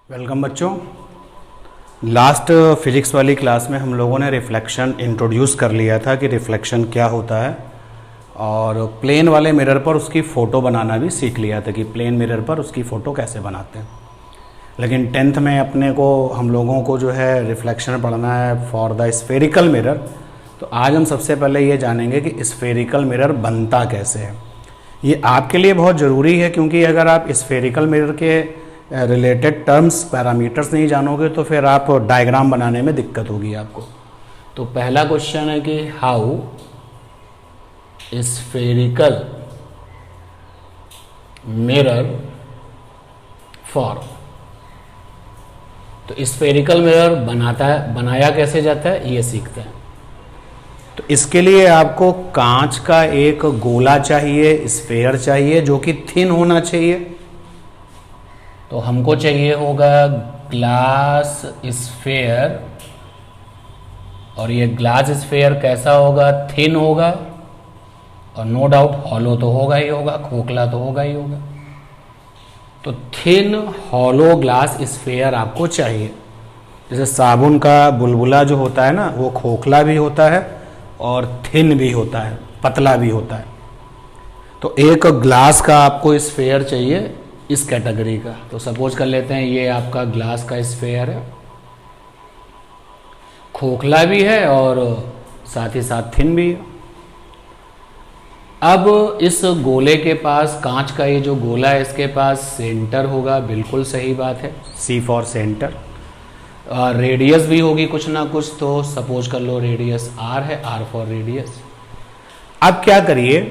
Welcome बच्चों। Last physics वाली class में हम लोगों ने रिफ्लेक्शन इंट्रोड्यूस कर लिया था कि रिफ्लेक्शन क्या होता है, और प्लेन वाले मिरर पर उसकी फ़ोटो बनाना भी सीख लिया था कि प्लेन मिरर पर उसकी फ़ोटो कैसे बनाते हैं। लेकिन टेंथ में अपने को हम लोगों को जो है रिफ्लेक्शन पढ़ना है फॉर द स्फेरिकल मिरर। तो आज हम सबसे पहले ये जानेंगे कि स्फेरिकल मिरर बनता कैसे है। ये आपके लिए बहुत ज़रूरी है, क्योंकि अगर आप स्फेरिकल मिरर के रिलेटेड टर्म्स पैरामीटर्स नहीं जानोगे तो फिर आप डायग्राम बनाने में दिक्कत होगी आपको। तो पहला क्वेश्चन है कि हाउ स्फेरिकल मिरर फॉर्म। तो स्फेरिकल मिरर बनाया कैसे जाता है ये सीखते हैं। तो इसके लिए आपको कांच का एक गोला चाहिए, स्फेयर चाहिए जो कि थिन होना चाहिए। तो हमको चाहिए होगा ग्लास स्फेयर, और ये ग्लास स्फेयर कैसा होगा, थिन होगा, और नो डाउट हॉलो तो होगा ही होगा, खोखला तो होगा ही होगा। तो थिन हॉलो ग्लास स्फेयर आपको चाहिए। जैसे साबुन का बुलबुला जो होता है ना, वो खोखला भी होता है और थिन भी होता है, पतला भी होता है। तो एक ग्लास का आपको स्फेयर चाहिए इस कैटेगरी का। तो सपोज कर लेते हैं ये आपका ग्लास का स्फेयर है, खोखला भी है और साथ ही साथ थिन भी है। अब इस गोले के पास, कांच का ये जो गोला है इसके पास सेंटर होगा, बिल्कुल सही बात है, सी फॉर सेंटर। रेडियस भी होगी कुछ ना कुछ, तो सपोज कर लो रेडियस आर है, आर फॉर रेडियस। अब क्या करिए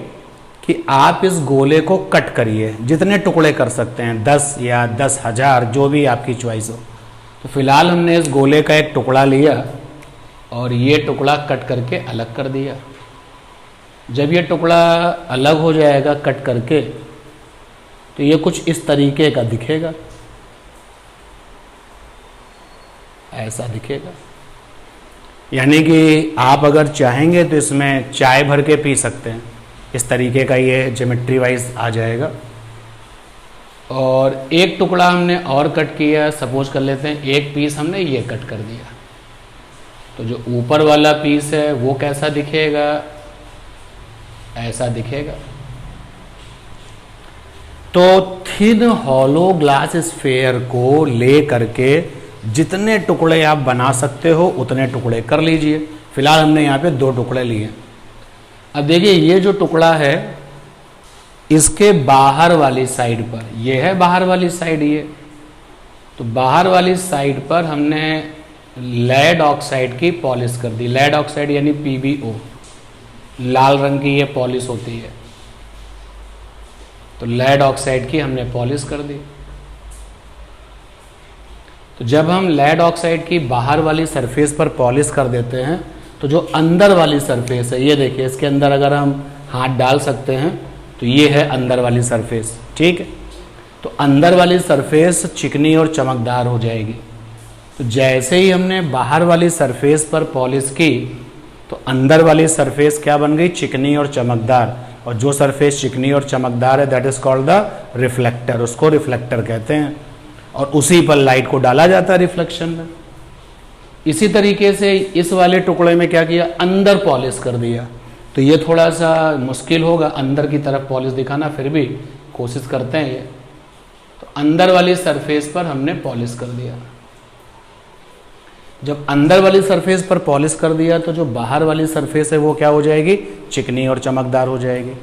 कि आप इस गोले को कट करिए, जितने टुकड़े कर सकते हैं, 10 या 10,000, जो भी आपकी चॉइस हो। तो फिलहाल हमने इस गोले का एक टुकड़ा लिया और ये टुकड़ा कट करके अलग कर दिया। जब ये टुकड़ा अलग हो जाएगा कट करके, तो ये कुछ इस तरीके का दिखेगा, ऐसा दिखेगा। यानी कि आप अगर चाहेंगे तो इसमें चाय भर के पी सकते हैं, इस तरीके का ये ज्योमेट्री वाइज आ जाएगा। और एक टुकड़ा हमने और कट किया, सपोज कर लेते हैं एक पीस हमने ये कट कर दिया। तो जो ऊपर वाला पीस है वो कैसा दिखेगा, ऐसा दिखेगा। तो थिन हॉलो ग्लास स्फेयर को ले करके जितने टुकड़े आप बना सकते हो उतने टुकड़े कर लीजिए। फिलहाल हमने यहाँ पे 2 टुकड़े लिए। अब देखिए ये जो टुकड़ा है इसके बाहर वाली साइड पर, ये है बाहर वाली साइड ये, तो बाहर वाली साइड पर हमने लेड ऑक्साइड की पॉलिश कर दी। लेड ऑक्साइड यानी PbO, लाल रंग की ये पॉलिश होती है। तो लेड ऑक्साइड की हमने पॉलिश कर दी। तो जब हम लेड ऑक्साइड की बाहर वाली सरफेस पर पॉलिश कर देते हैं, तो जो अंदर वाली सरफेस है, ये देखिए इसके अंदर अगर हम हाथ डाल सकते हैं तो ये है अंदर वाली सरफेस, ठीक है। तो अंदर वाली सरफेस चिकनी और चमकदार हो जाएगी। तो जैसे ही हमने बाहर वाली सरफेस पर पॉलिश की तो अंदर वाली सरफेस क्या बन गई, चिकनी और चमकदार। और जो सरफेस चिकनी और चमकदार है that is called the reflector, उसको रिफ्लेक्टर कहते हैं। और उसी पर लाइट को डाला जाता है रिफ्लेक्शन में। इसी तरीके से इस वाले टुकड़े में क्या किया, अंदर पॉलिश कर दिया। तो ये थोड़ा सा मुश्किल होगा अंदर की तरफ पॉलिश दिखाना, फिर भी कोशिश करते हैं ये। तो अंदर वाली सरफेस पर हमने पॉलिश कर दिया। जब अंदर वाली सरफेस पर पॉलिश कर दिया तो जो बाहर वाली सरफेस है वो क्या हो जाएगी, चिकनी और चमकदार हो जाएगी।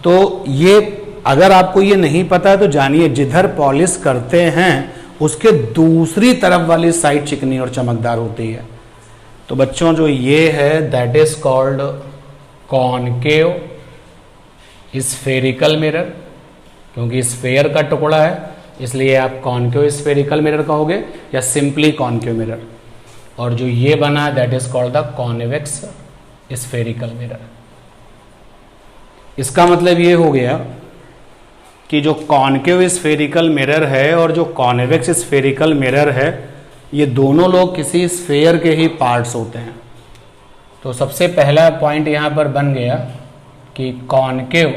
तो ये अगर आपको ये नहीं पता है तो जानिए, जिधर पॉलिश करते हैं उसके दूसरी तरफ वाली साइड चिकनी और चमकदार होती है। तो बच्चों जो ये है that is called concave spherical mirror, क्योंकि स्फेयर का टुकड़ा है इसलिए आप कॉनकेव स्फेरिकल मिरर कहोगे या सिंपली कॉनकेव मिरर। और जो ये बना है that is called the convex spherical mirror. इसका मतलब ये हो गया कि जो कॉनकेव स्फेरिकल मिरर है और जो कॉन्वेक्स स्फेरिकल मिरर है, ये दोनों लोग किसी स्फेयर के ही पार्ट्स होते हैं। तो सबसे पहला पॉइंट यहाँ पर बन गया कि concave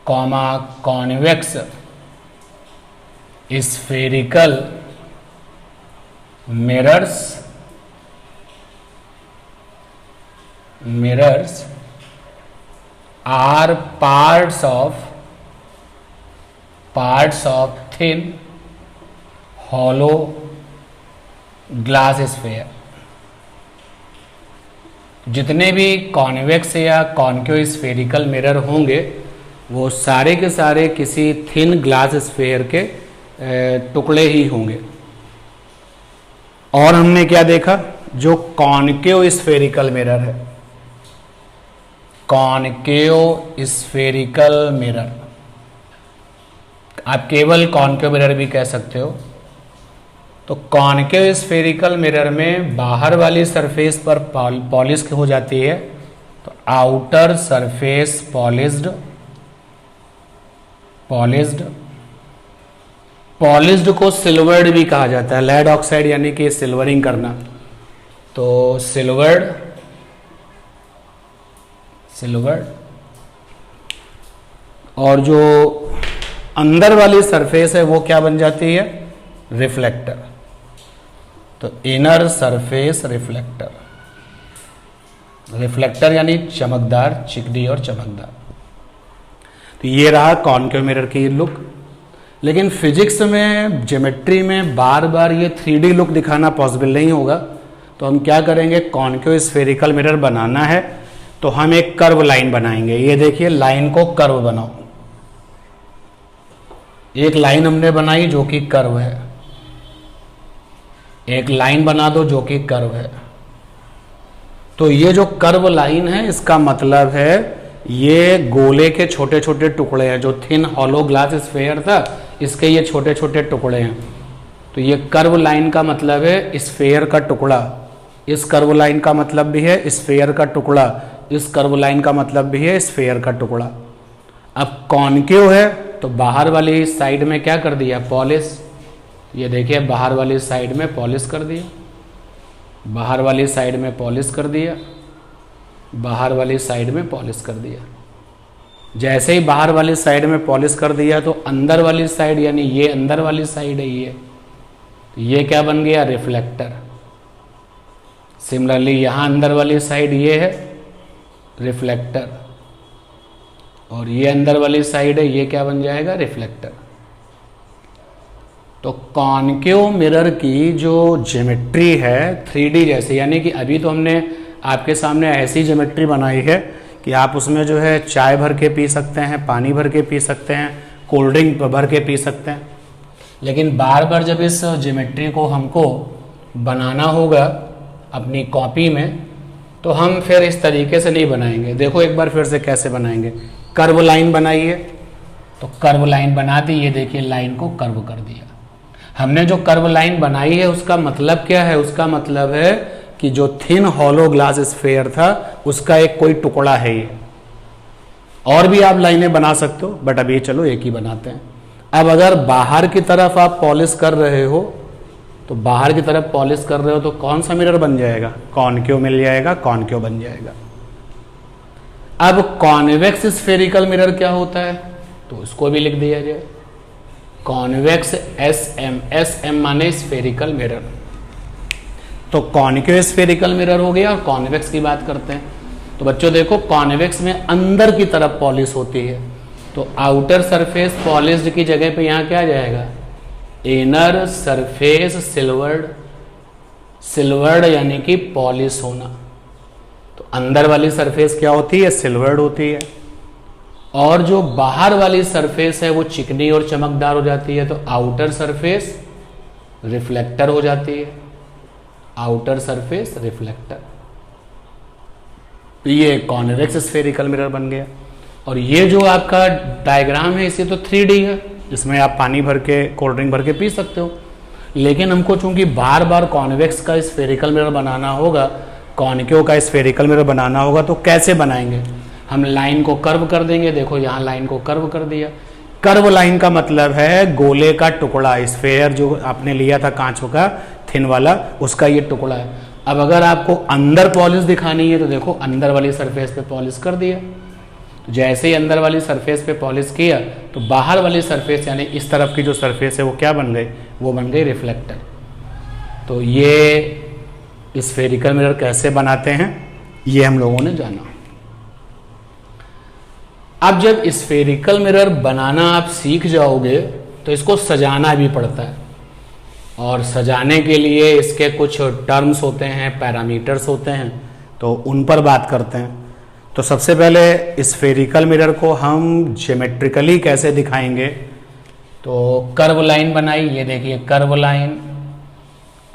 comma convex spherical mirrors are parts of thin hollow glass sphere। जितने भी कॉन्वेक्स या कॉन्केव स्फेरिकल मिरर होंगे वो सारे के सारे किसी थिन ग्लास स्फेयर के टुकड़े ही होंगे। और हमने क्या देखा, जो कॉन्केव स्फेरिकल मिरर है, कॉन्केव स्फेरिकल मिरर, आप केवल कॉन्केव मिरर भी कह सकते हो। तो कॉन्केव स्फेरिकल मिरर में बाहर वाली सरफेस पर पॉलिश हो जाती है, तो आउटर सरफेस पॉलिश्ड को सिल्वर्ड भी कहा जाता है। लेड ऑक्साइड यानी कि सिल्वरिंग करना, तो सिल्वर्ड और जो अंदर वाली सरफेस है वो क्या बन जाती है, रिफ्लेक्टर। तो इनर सरफेस रिफ्लेक्टर यानी चमकदार, चिकनी और चमकदार। तो ये रहा कॉन्केव मिरर की लुक। लेकिन फिजिक्स में, ज्योमेट्री में बार बार ये 3D लुक दिखाना पॉसिबल नहीं होगा, तो हम क्या करेंगे, कॉन्केव स्फेरिकल मिरर बनाना है तो हम एक कर्व लाइन बनाएंगे। ये देखिए, लाइन को कर्व बनाओ। एक लाइन हमने बनाई जो कि कर्व है, एक लाइन बना दो जो कि कर्व है। तो ये जो कर्व लाइन है इसका मतलब है ये गोले के छोटे छोटे टुकड़े हैं। जो थिन हॉलो ग्लास स्फेयर था इसके ये छोटे छोटे टुकड़े हैं। तो ये कर्व लाइन का मतलब है स्फेयर का टुकड़ा, इस कर्व लाइन का मतलब भी है स्फेयर का टुकड़ा, इस कर्व लाइन का मतलब भी है स्फेयर का टुकड़ा। अब कॉन्केव है तो बाहर वाली साइड में क्या कर दिया, पॉलिश। ये देखिए, बाहर वाली साइड में पॉलिश कर दिया, बाहर वाली साइड में पॉलिश कर दिया, बाहर वाली साइड में पॉलिश कर दिया। जैसे ही बाहर वाली साइड में पॉलिश कर दिया तो अंदर वाली साइड, यानी ये अंदर वाली साइड है ये क्या बन गया, रिफ्लेक्टर। सिमिलरली यहाँ अंदर वाली साइड ये है रिफ्लेक्टर, और ये अंदर वाली साइड है, ये क्या बन जाएगा, रिफ्लेक्टर। तो कॉन्केव मिरर की जो ज्योमेट्री है 3D जैसे, यानी कि अभी तो हमने आपके सामने ऐसी ज्योमेट्री बनाई है कि आप उसमें जो है चाय भर के पी सकते हैं, पानी भर के पी सकते हैं, कोल्ड ड्रिंक भर के पी सकते हैं। लेकिन बार बार जब इस ज्योमेट्री को हमको बनाना होगा अपनी कॉपी में, तो हम फिर इस तरीके से नहीं बनाएंगे। देखो एक बार फिर से कैसे बनाएंगे, कर्व लाइन बनाइए, तो कर्व लाइन बना दी। ये देखिए, लाइन को कर्व कर दिया हमने। जो कर्व लाइन बनाई है उसका मतलब क्या है, उसका मतलब है कि जो थिन हॉलो ग्लास स्फेयर था उसका एक कोई टुकड़ा है ये। और भी आप लाइनें बना सकते हो, बट अभी चलो एक ही बनाते हैं। अब अगर बाहर की तरफ आप पॉलिश कर रहे हो, तो बाहर की तरफ पॉलिश कर रहे हो तो कौन सा मिरर बन जाएगा, कॉन्केव मिल जाएगा, कॉन्केव बन जाएगा। अब कॉन्वेक्स स्फेरिकल मिरर क्या होता है, तो इसको भी लिख दिया जाए, कॉन्वेक्स SM माने स्फेरिकल मिरर। तो कॉन्केव स्फेरिकल मिरर हो गया, और कॉन्वेक्स की बात करते हैं। तो बच्चों देखो, कॉन्वेक्स में अंदर की तरफ पॉलिश होती है, तो आउटर सरफेस पॉलिश्ड की जगह पे यहाँ क्या आ जाएगा, इनर सरफेस सिल्वर्ड यानी कि पॉलिश होना। तो अंदर वाली सरफेस क्या होती है, सिल्वर्ड होती है, और जो बाहर वाली सरफेस है वो चिकनी और चमकदार हो जाती है। तो आउटर सरफेस रिफ्लेक्टर हो जाती है, आउटर सरफेस रिफ्लेक्टर। तो ये कॉन्वेक्स स्फेरिकल मिरर बन गया। और ये जो आपका डायग्राम है इसे तो 3D है, इसमें आप पानी भर के, कोल्ड ड्रिंक भर के पी सकते हो। लेकिन हमको चूंकि बार बार कॉन्वेक्स का स्फेरिकल मिरर बनाना होगा, कॉन्केव का स्फेरिकल मिरर बनाना होगा, तो कैसे बनाएंगे, हम लाइन को कर्व कर देंगे। देखो यहाँ लाइन को कर्व कर दिया। कर्व लाइन का मतलब है गोले का टुकड़ा, स्फेयर जो आपने लिया था कांचों का थिन वाला, उसका ये टुकड़ा है। अब अगर आपको अंदर पॉलिश दिखानी है तो देखो अंदर वाली सरफेस पे पॉलिश कर दिया। तो जैसे ही अंदर वाली सरफेस पे पॉलिश किया तो बाहर वाली सरफेस यानी इस तरफ की जो सरफेस है वो क्या बन गई, वो बन गई रिफ्लेक्टर। तो ये स्फेरिकल मिरर कैसे बनाते हैं ये हम लोगों ने जाना। अब जब स्फेरिकल मिरर बनाना आप सीख जाओगे तो इसको सजाना भी पड़ता है, और सजाने के लिए इसके कुछ टर्म्स होते हैं, पैरामीटर्स होते हैं, तो उन पर बात करते हैं। तो सबसे पहले स्फेरिकल मिरर को हम ज्योमेट्रिकली कैसे दिखाएंगे, तो कर्व लाइन बनाई, ये देखिए curve line,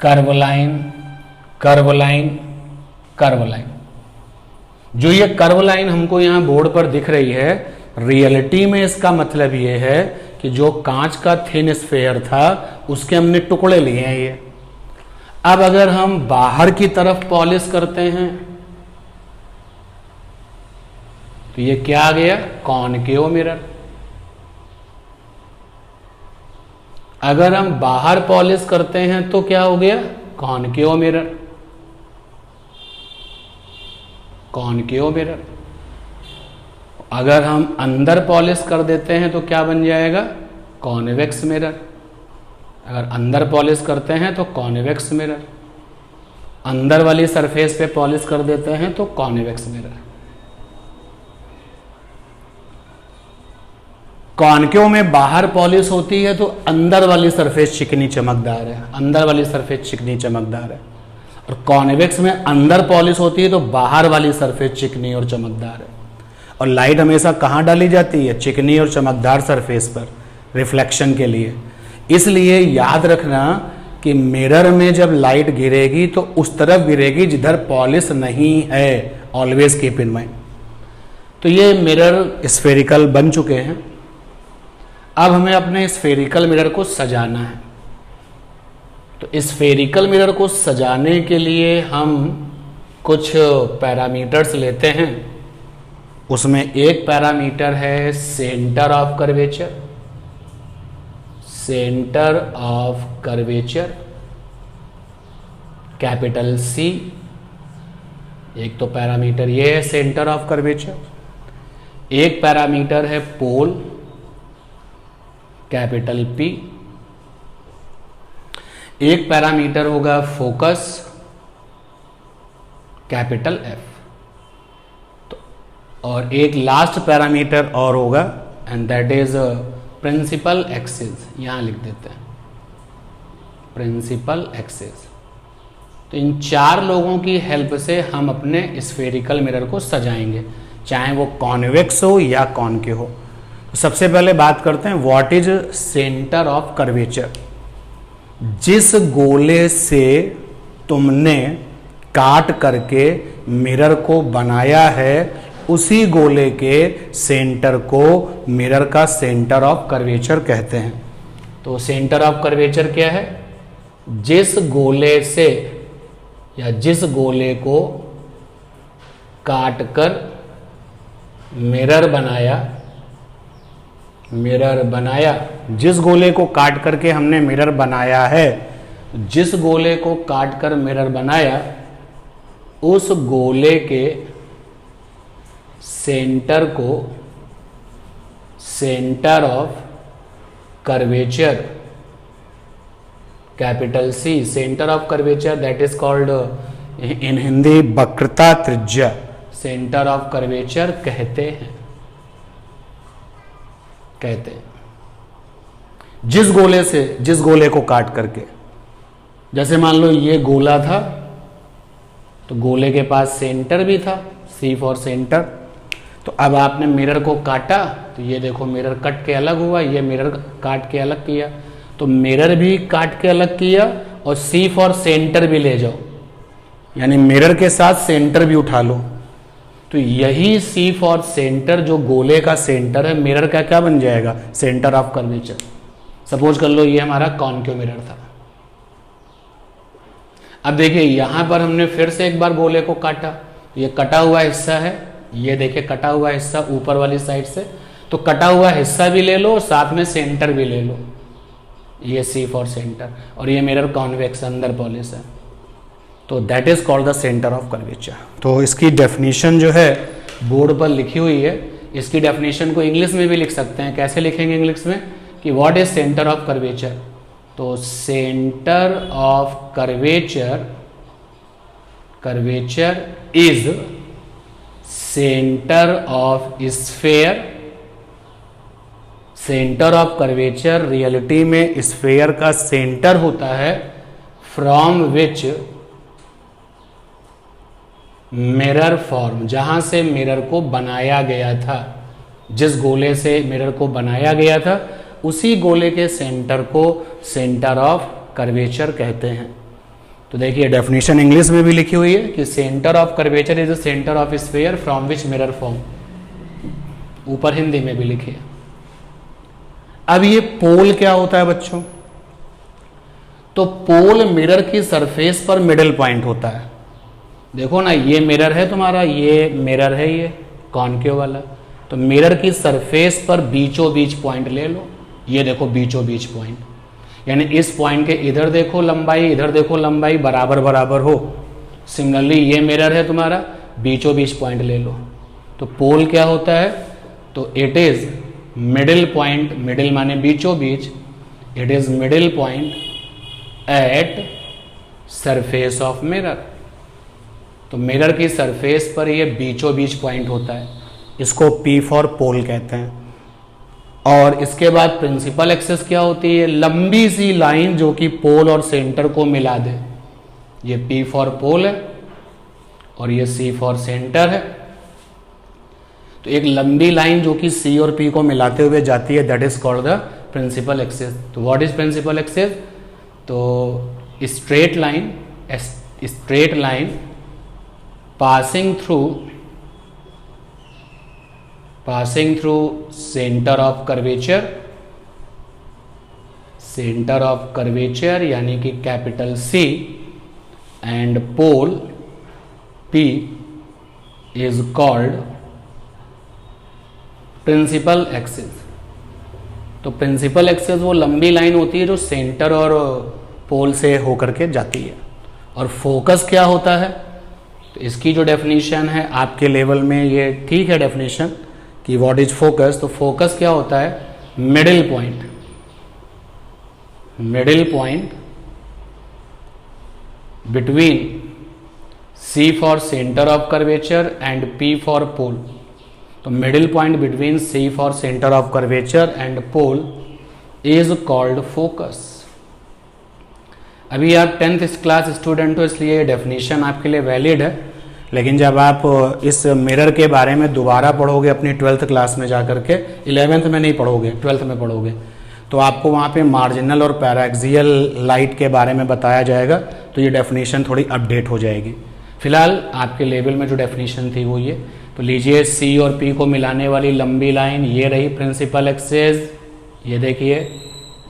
curve line, curve line, curve line. जो ये कर्व लाइन हमको यहाँ बोर्ड पर दिख रही है, रियलिटी में इसका मतलब ये है कि जो कांच का थिन स्फेयर था उसके हमने टुकड़े लिए हैं ये। अब अगर हम बाहर की तरफ पॉलिश करते हैं तो ये क्या आ गया, कॉनकेव मिरर। अगर हम बाहर पॉलिश करते हैं तो क्या हो गया, कॉनकेव मिरर, कॉनकेव मिरर। अगर हम अंदर पॉलिश कर देते हैं तो क्या बन जाएगा, कॉन्वेक्स मिरर। अगर अंदर पॉलिश करते हैं तो कॉन्वेक्स मिरर, अंदर वाली सरफेस पे पॉलिश कर देते हैं तो कॉन्वेक्स मिरर। कॉनकेव में बाहर पॉलिश होती है तो अंदर वाली सरफेस चिकनी चमकदार है, अंदर वाली सरफेस चिकनी चमकदार है। और कॉन्वेक्स में अंदर पॉलिश होती है तो बाहर वाली सरफेस चिकनी और चमकदार है। और लाइट हमेशा कहाँ डाली जाती है, चिकनी और चमकदार सरफेस पर, रिफ्लेक्शन के लिए। इसलिए याद रखना कि मिरर में जब लाइट गिरेगी तो उस तरफ गिरेगी जिधर पॉलिश नहीं है, ऑलवेज कीप इन माइंड। तो ये मिरर स्फेरिकल बन चुके हैं। अब हमें अपने स्फेरिकल मिरर को सजाना है। तो स्फेरिकल मिरर को सजाने के लिए हम कुछ पैरामीटर्स लेते हैं। उसमें एक पैरामीटर है centre of curvature, centre of curvature capital C. एक तो पैरामीटर ये है सेंटर ऑफ कर्वेचर। एक पैरामीटर है पोल, कैपिटल पी। एक पैरामीटर होगा फोकस, कैपिटल एफ। तो और एक लास्ट पैरामीटर और होगा and that is principal axis. यहां लिख देते हैं प्रिंसिपल एक्सिस। तो इन चार लोगों की हेल्प से हम अपने स्फेरिकल मिरर को सजाएंगे, चाहे वो कॉन्वेक्स हो या कॉनकेव हो। तो सबसे पहले बात करते हैं what is centre of curvature. जिस गोले से तुमने काट करके मिरर को बनाया है उसी गोले के सेंटर को मिरर का सेंटर ऑफ कर्वेचर कहते हैं। तो सेंटर ऑफ कर्वेचर क्या है, जिस गोले से या जिस गोले को काट कर मिरर बनाया, मिरर बनाया, जिस गोले को काट करके हमने मिरर बनाया है, जिस गोले को काट कर मिरर बनाया उस गोले के सेंटर को centre of curvature capital C, centre of curvature that is called in Hindi वक्रता त्रिज्या, सेंटर ऑफ कर्वेचर कहते हैं। जिस गोले से, जिस गोले को काट करके, जैसे मान लो ये गोला था तो गोले के पास सेंटर भी था, सी फॉर सेंटर। तो अब आपने मिरर को काटा तो ये देखो मिरर कट के अलग हुआ, ये मिरर काट के अलग किया, तो मिरर भी काट के अलग किया और सी फॉर सेंटर भी ले जाओ, यानी मिरर के साथ सेंटर भी उठा लो। तो यही सी फॉर सेंटर जो गोले का सेंटर है, मिरर का क्या बन जाएगा, सेंटर ऑफ कर्वेचर। सपोज कर लो ये हमारा कॉनकेव मिरर था। अब देखिए यहां पर हमने फिर से एक बार गोले को काटा, ये कटा हुआ हिस्सा है, ये देखिए कटा हुआ हिस्सा ऊपर वाली साइड से, तो कटा हुआ हिस्सा भी ले लो और साथ में सेंटर भी ले लो, ये सी फॉर सेंटर, और ये मिरर कॉन्वेक्स अंदर पॉलिश है, तो that is called the centre of curvature. तो इसकी डेफिनेशन जो है बोर्ड पर लिखी हुई है, इसकी डेफिनेशन को इंग्लिश में भी लिख सकते हैं। कैसे लिखेंगे इंग्लिश में कि what is centre of curvature. तो centre of curvature is centre of sphere. Centre of curvature reality में स्फेयर का सेंटर होता है फ्रॉम विच मिरर फॉर्म, जहां से मिरर को बनाया गया था। जिस गोले से मिरर को बनाया गया था उसी गोले के सेंटर को सेंटर ऑफ कर्वेचर कहते हैं। तो देखिए डेफिनेशन इंग्लिश में भी लिखी हुई है कि centre of curvature is the centre of sphere from which mirror form, ऊपर हिंदी में भी लिखी है। अब ये पोल क्या होता है बच्चों? तो पोल मिरर की सरफेस पर मिडिल पॉइंट होता है। देखो ना, ये मिरर है तुम्हारा, ये मिरर है, ये कॉनकेव वाला। तो मिरर की सरफेस पर बीचों बीच पॉइंट ले लो, ये देखो बीचों बीच पॉइंट, यानी इस पॉइंट के इधर देखो लंबाई, इधर देखो लंबाई बराबर बराबर हो। सिमिलरली ये मिरर है तुम्हारा, बीचों बीच पॉइंट ले लो। तो पोल क्या होता है? तो it is middle point, middle माने बीचों बीच, it is middle point at surface of mirror. तो मिरर की सरफेस पर ये बीचों बीच पॉइंट होता है, इसको P फॉर पोल कहते हैं। और इसके बाद प्रिंसिपल एक्सिस क्या होती है? लंबी सी लाइन जो कि पोल और सेंटर को मिला दे। ये P फॉर पोल है और ये C फॉर सेंटर है। तो एक लंबी लाइन जो कि C और P को मिलाते हुए जाती है, that is called the principal axis. तो व्हाट इज प्रिंसिपल एक्सिस? तो straight line passing through center of curvature यानी कि capital C and pole P is called principal axis। तो प्रिंसिपल एक्सिस वो लंबी लाइन होती है जो सेंटर और पोल से होकर के जाती है। और फोकस क्या होता है? तो इसकी जो डेफिनेशन है आपके लेवल में ये ठीक है डेफिनेशन कि व्हाट इज फोकस। तो फोकस क्या होता है? Middle point between C for centre of curvature and P for pole. तो middle point between C for centre of curvature and pole is called focus. अभी आप 10th क्लास स्टूडेंट हो इसलिए ये डेफिनेशन आपके लिए वैलिड है, लेकिन जब आप इस मिरर के बारे में दोबारा पढ़ोगे अपनी 12th क्लास में जाकर के, 11th में नहीं पढ़ोगे 12th में पढ़ोगे, तो आपको वहाँ पे मार्जिनल और पैराक्सियल लाइट के बारे में बताया जाएगा। तो ये डेफिनेशन थोड़ी अपडेट हो जाएगी। फिलहाल आपके लेवल में जो डेफिनेशन थी वो ये। तो लीजिए C और P को मिलाने वाली लंबी लाइन ये रही प्रिंसिपल एक्सिस, ये देखिए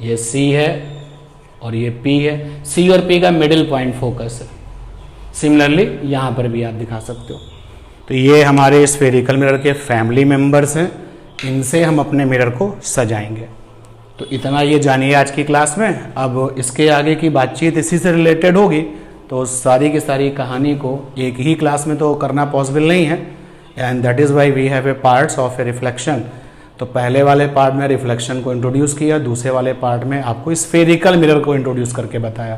ये C है और ये P है। C और P का मिडिल पॉइंट फोकस है। सिमिलरली यहाँ पर भी आप दिखा सकते हो। तो ये हमारे स्फेरिकल मिरर के फैमिली मेंबर्स हैं, इनसे हम अपने मिरर को सजाएंगे। तो इतना ये जानिए आज की क्लास में। अब इसके आगे की बातचीत इसी से रिलेटेड होगी, तो सारी की सारी कहानी को एक ही क्लास में तो करना पॉसिबल नहीं है, and that is why we have a parts of a reflection. तो पहले वाले पार्ट में रिफ्लेक्शन को इंट्रोड्यूस किया, दूसरे वाले पार्ट में आपको स्फेरिकल मिरर को इंट्रोड्यूस करके बताया।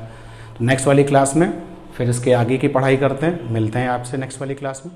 तो नेक्स्ट वाली क्लास में फिर इसके आगे की पढ़ाई करते हैं। मिलते हैं आपसे नेक्स्ट वाली क्लास में।